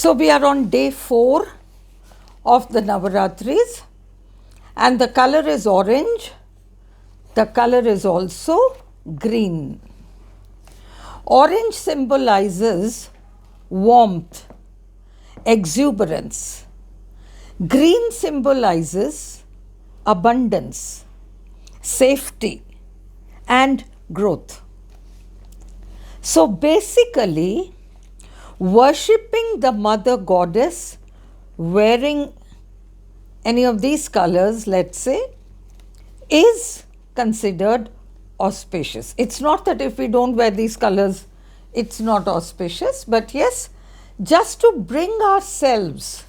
So we are on day 4 of the Navaratris, and the color is orange. The color is also green. Orange symbolizes warmth, exuberance. Green symbolizes abundance, safety, and growth. So basically, worshipping the mother goddess wearing any of these colors, let's say, is considered auspicious. It's not that if we don't wear these colors, it's not auspicious, but yes, just to bring ourselves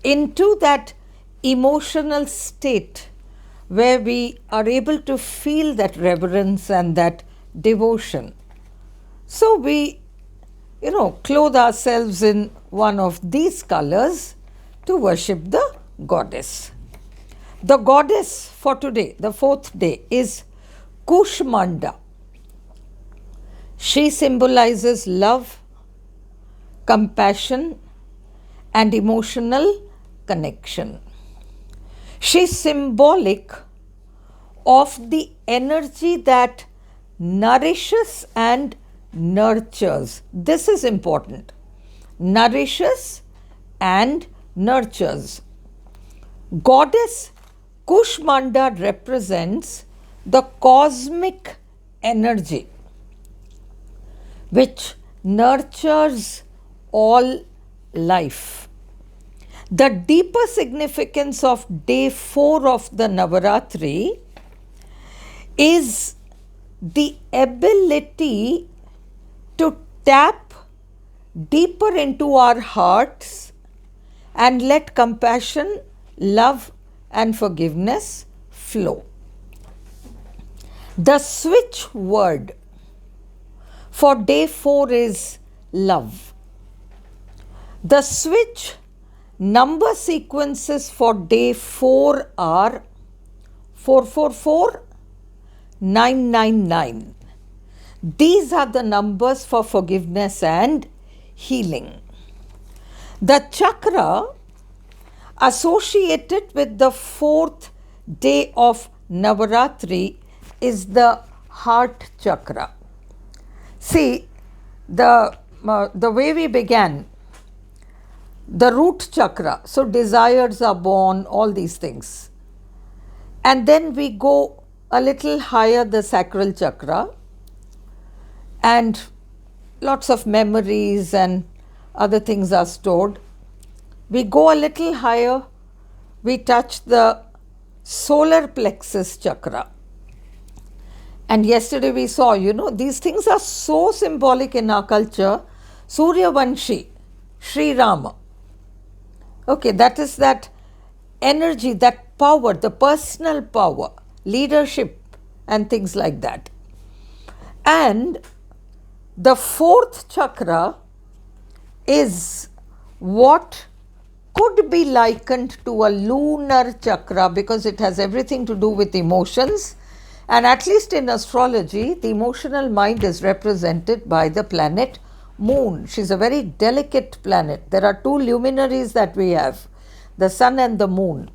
into that emotional state where we are able to feel that reverence and that devotion. So we, clothe ourselves in one of these colors to worship the goddess. The goddess for today, the 4th day, is Kushmanda. She symbolizes love, compassion, and emotional connection. She is symbolic of the energy that nourishes and nurtures. This is important. Nourishes and nurtures. Goddess Kushmanda represents the cosmic energy which nurtures all life. The deeper significance of day 4 of the Navaratri is the ability to tap deeper into our hearts and let compassion, love, and forgiveness flow. The switch word for day 4 is love. The switch number sequences for day 4 are 444, 999. These are the numbers for forgiveness and healing. The chakra associated with the 4th day of Navaratri is the heart chakra. See, the way we began, the root chakra, so desires are born, all these things. And then we go a little higher, the sacral chakra, and lots of memories and other things are stored. We go a little higher, we touch the solar plexus chakra. And yesterday we saw, these things are so symbolic in our culture. Suryavanshi, Sri Rama. Okay, that is that energy, that power, the personal power, leadership, and things like that. And the 4th chakra is what could be likened to a lunar chakra because it has everything to do with emotions. And at least in astrology, the emotional mind is represented by the planet Moon. She's a very delicate planet. There are 2 luminaries that we have, the Sun and the Moon.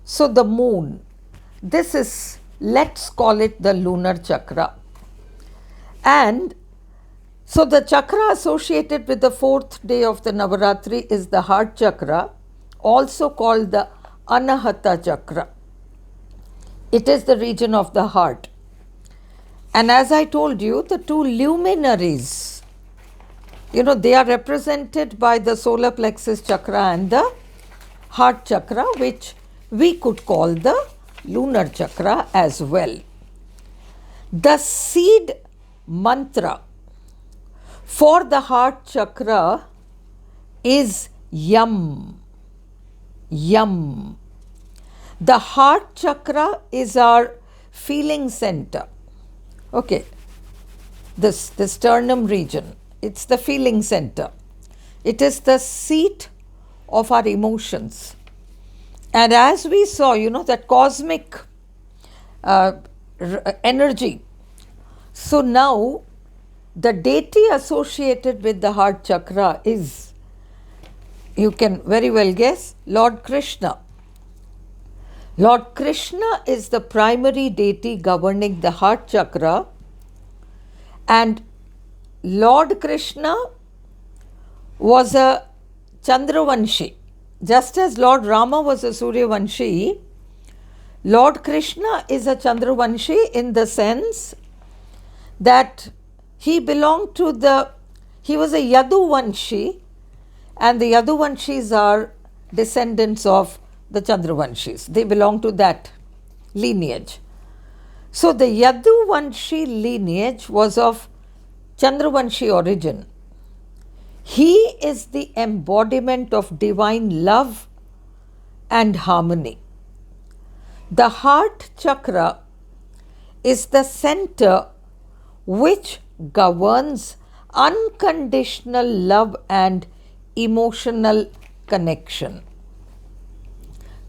So the Moon, this is, let's call it the lunar chakra. And so the chakra associated with the 4th day of the Navaratri is the heart chakra, also called the Anahata chakra. It is the region of the heart. And as I told you, the 2 luminaries, they are represented by the solar plexus chakra and the heart chakra, which we could call the lunar chakra as well. The seed mantra for the heart chakra is Yam. Yam. The heart chakra is our feeling center. Okay, this sternum region, it's the feeling center. It is the seat of our emotions. And as we saw, that cosmic energy. So now the deity associated with the heart chakra is You can very well guess, Lord Krishna. Lord Krishna is the primary deity governing the heart chakra, and Lord Krishna was a Chandravanshi. Just as Lord Rama was a Suryavanshi, Lord Krishna is a Chandravanshi in the sense that he belonged to he was a Yaduvanshi, and the Yaduvanshis are descendants of the Chandravanshis. They belong to that lineage. So the Yaduvanshi lineage was of Chandravanshi origin. He is the embodiment of divine love and harmony. The heart chakra is the center which governs unconditional love and emotional connection.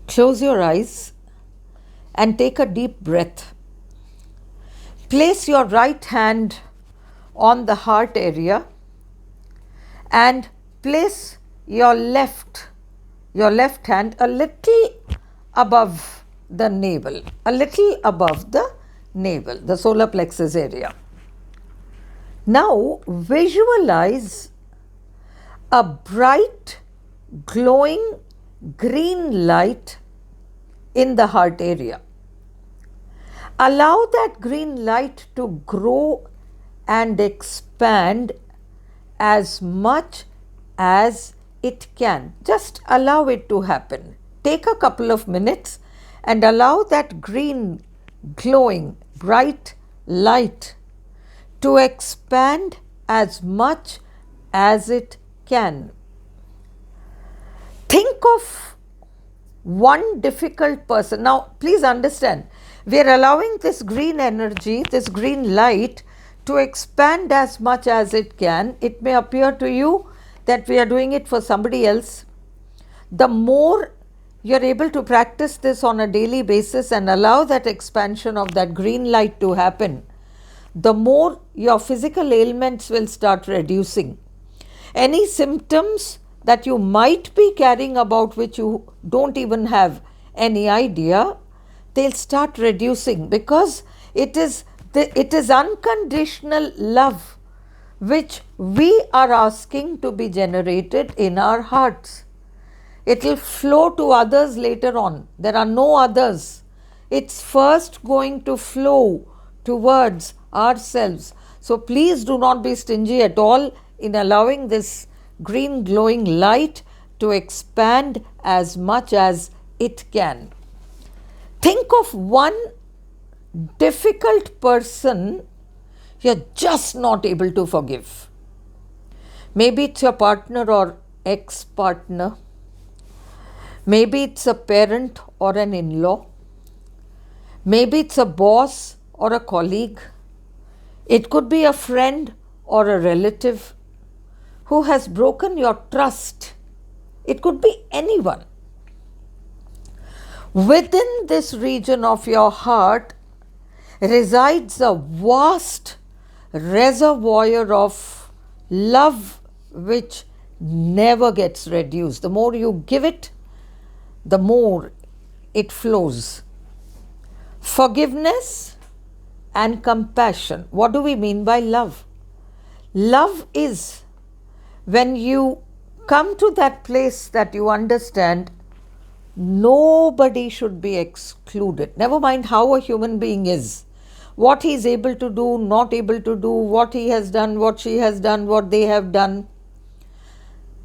Close your eyes and take a deep breath. Place your right hand on the heart area and place your left hand a little above the navel, the solar plexus area. Now visualize a bright, glowing green light in the heart area. Allow that green light to grow and expand as much as it can. Just allow it to happen. Take a couple of minutes and allow that green, glowing, bright light to expand as much as it can. Think of one difficult person. Now, please understand, we are allowing this green energy, this green light to expand as much as it can. It may appear to you that we are doing it for somebody else. The more you are able to practice this on a daily basis and allow that expansion of that green light to happen, the more your physical ailments will start reducing. Any symptoms that you might be carrying about which you don't even have any idea, they'll start reducing, because it is unconditional love which we are asking to be generated in our hearts. It will flow to others later on. There are no others. It's first going to flow towards ourselves. So please do not be stingy at all in allowing this green glowing light to expand as much as it can. Think of one difficult person you're just not able to forgive. Maybe it's your partner or ex-partner. Maybe it's a parent or an in-law. Maybe it's a boss or a colleague. It could be a friend or a relative who has broken your trust. It could be anyone. Within this region of your heart resides a vast reservoir of love which never gets reduced. The more you give it, the more it flows. Forgiveness and compassion. What do we mean by love? Love is when you come to that place that you understand nobody should be excluded. Never mind how a human being is, what he is able to do, not able to do, what he has done, what she has done, what they have done.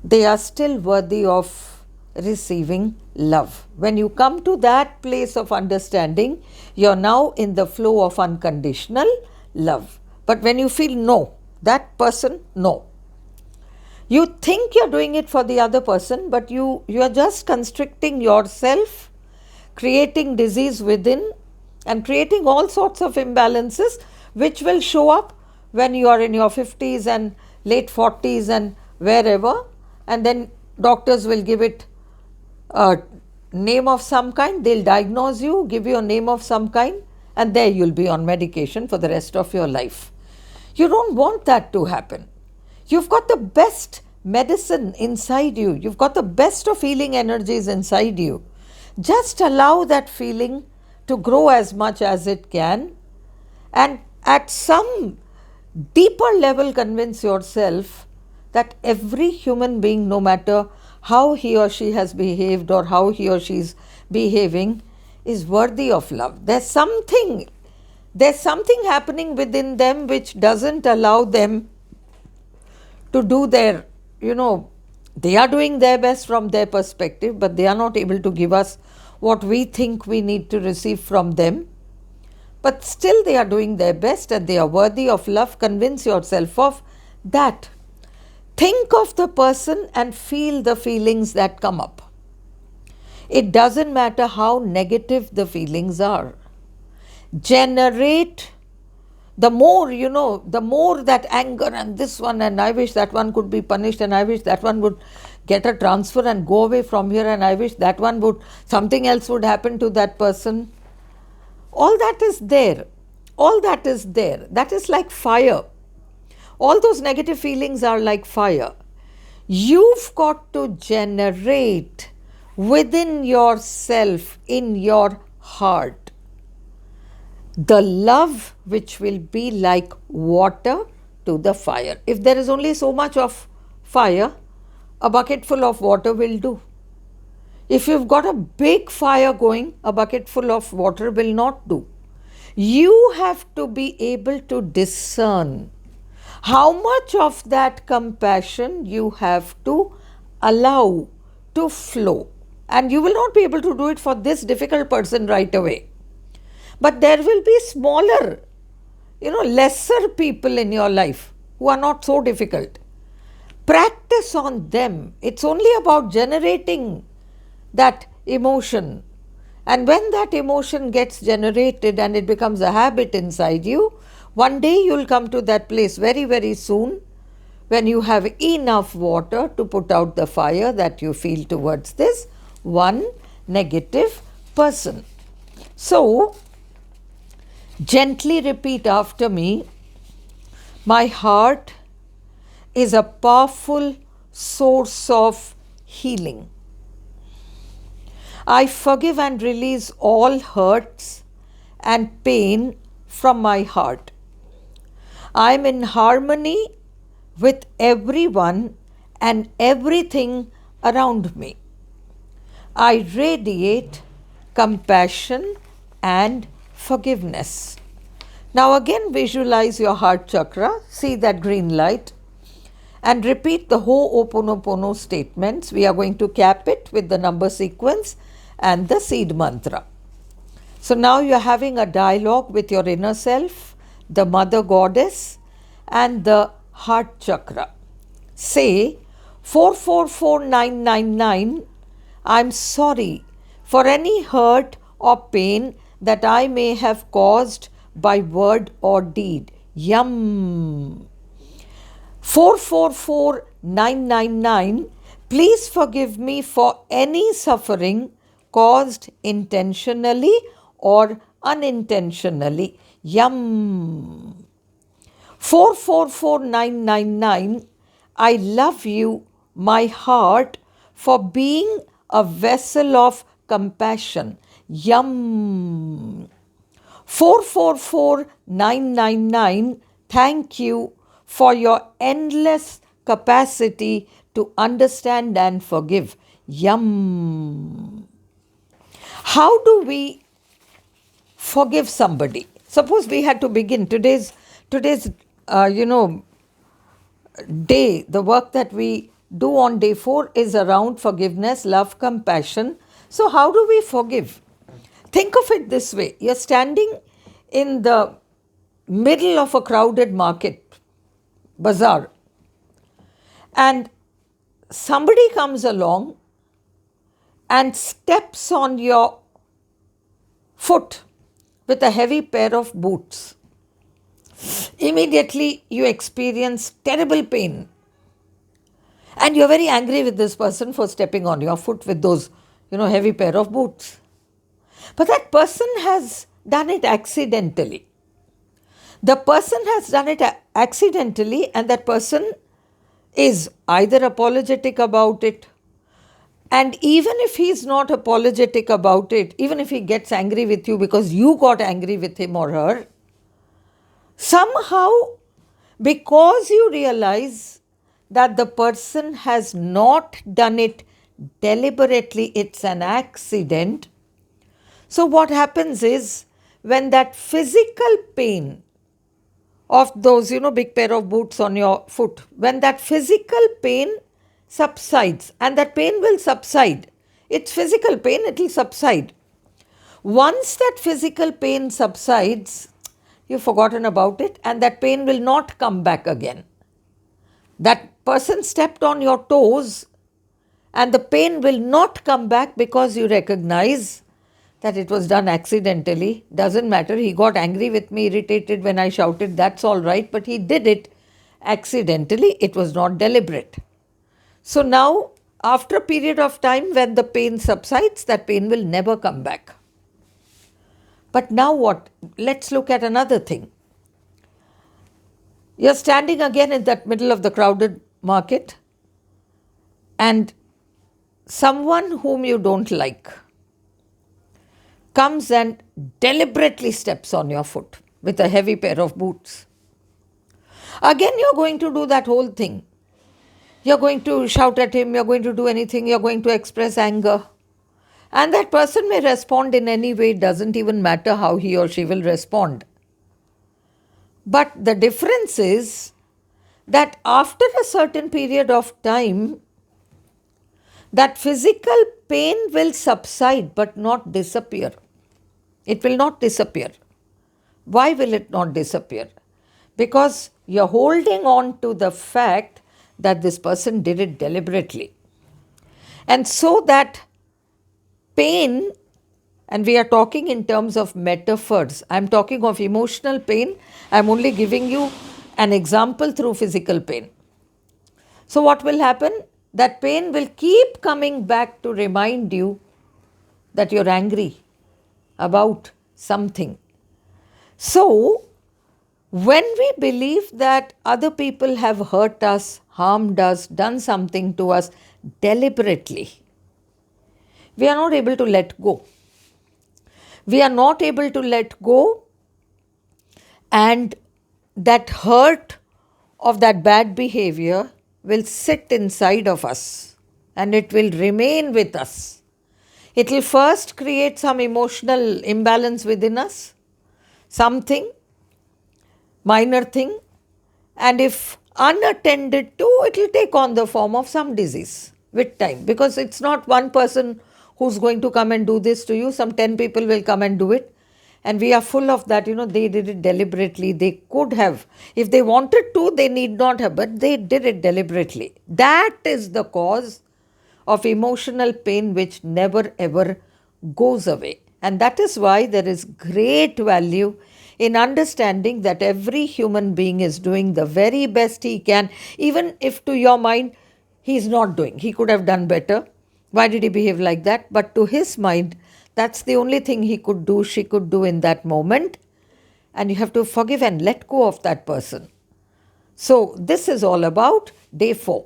They are still worthy of receiving love. When you come to that place of understanding, you are now in the flow of unconditional love. But when you feel no, that person, no. You think you're doing it for the other person, but you are just constricting yourself, creating disease within and creating all sorts of imbalances which will show up when you are in your 50s and late 40s and wherever, and then doctors will give it a name of some kind. They'll diagnose you, give you a name of some kind, and there you'll be on medication for the rest of your life. You don't want that to happen. You've got the best medicine inside you. You've got the best of healing energies inside you. Just allow that feeling to grow as much as it can, and at some deeper level convince yourself that every human being, no matter how he or she has behaved or how he or she is behaving, is worthy of love. There's something happening within them which doesn't allow them to do their, they are doing their best from their perspective, but they are not able to give us what we think we need to receive from them. But still they are doing their best and they are worthy of love. Convince yourself of that. Think of the person and feel the feelings that come up. It doesn't matter how negative the feelings are. Generate the more, the more that anger and this one, and I wish that one could be punished, and I wish that one would get a transfer and go away from here, and I wish that one would, something else would happen to that person. All that is there. All that is there. That is like fire. All those negative feelings are like fire. You've got to generate within yourself, in your heart, the love which will be like water to the fire. If there is only so much of fire, a bucket full of water will do. If you've got a big fire going, a bucket full of water will not do. You have to be able to discern how much of that compassion you have to allow to flow. And you will not be able to do it for this difficult person right away. But there will be smaller, lesser people in your life who are not so difficult. Practice on them. It's only about generating that emotion. And when that emotion gets generated and it becomes a habit inside you, one day you'll come to that place very, very soon when you have enough water to put out the fire that you feel towards this one negative person. So, gently repeat after me. My heart is a powerful source of healing. I forgive and release all hurts and pain from my heart. I am in harmony with everyone and everything around me. I radiate compassion and forgiveness. Now again visualize your heart chakra, see that green light, and repeat the Ho'oponopono statements. We are going to cap it with the number sequence and the seed mantra. So now you are having a dialogue with your inner self, the mother goddess, and the heart chakra. Say 444999, I'm sorry for any hurt or pain that I may have caused by word or deed. Yum. 444999, please forgive me for any suffering caused intentionally or unintentionally. Yum. 444999, I love you, my heart, for being a vessel of compassion. Yum. 444999, thank you for your endless capacity to understand and forgive. Yum. How do we forgive somebody? Suppose we had to begin today's day. The work that we do on day 4 is around forgiveness, love, compassion. So how do we forgive? Think of it this way. You're standing in the middle of a crowded market, bazaar, and somebody comes along and steps on your foot with a heavy pair of boots. Immediately you experience terrible pain. And you're very angry with this person for stepping on your foot with those, heavy pair of boots. But that person has done it accidentally. The person has done it accidentally, and that person is either apologetic about it, and even if he's not apologetic about it, even if he gets angry with you because you got angry with him or her, somehow, because you realize that the person has not done it deliberately, it's an accident. So, what happens is when that physical pain of those, big pair of boots on your foot, when that physical pain subsides, and that pain will subside, it's physical pain, it will subside. Once that physical pain subsides, you've forgotten about it, and that pain will not come back again. That person stepped on your toes, and the pain will not come back because you recognize that it was done accidentally. Doesn't matter, he got angry with me, irritated when I shouted, that's all right, but he did it accidentally, it was not deliberate. So now, after a period of time, when the pain subsides, that pain will never come back. But now what? Let's look at another thing. You're standing again in that middle of the crowded market, and someone whom you don't like comes and deliberately steps on your foot with a heavy pair of boots. Again, you're going to do that whole thing. You're going to shout at him, you're going to do anything, you're going to express anger. And that person may respond in any way, it doesn't even matter how he or she will respond. But the difference is that after a certain period of time, that physical pain will subside but not disappear. It will not disappear. Why will it not disappear? Because you're holding on to the fact that this person did it deliberately. And so that pain, and we are talking in terms of metaphors, I'm talking of emotional pain, I'm only giving you an example through physical pain. So what will happen? That pain will keep coming back to remind you that you're angry about something. So, when we believe that other people have hurt us, harmed us, done something to us deliberately, we are not able to let go. We are not able to let go, and that hurt of that bad behavior will sit inside of us and it will remain with us. It will first create some emotional imbalance within us, something, minor thing, and if unattended to, it will take on the form of some disease with time, because it's not one person who's going to come and do this to you, some 10 people will come and do it. And we are full of that, they did it deliberately. They could have, if they wanted to, they need not have, but they did it deliberately. That is the cause of emotional pain which never ever goes away. And that is why there is great value in understanding that every human being is doing the very best he can, even if to your mind he is not doing. He could have done better. Why did he behave like that? But to his mind, that's the only thing he could do, she could do in that moment. And you have to forgive and let go of that person. So this is all about day 4.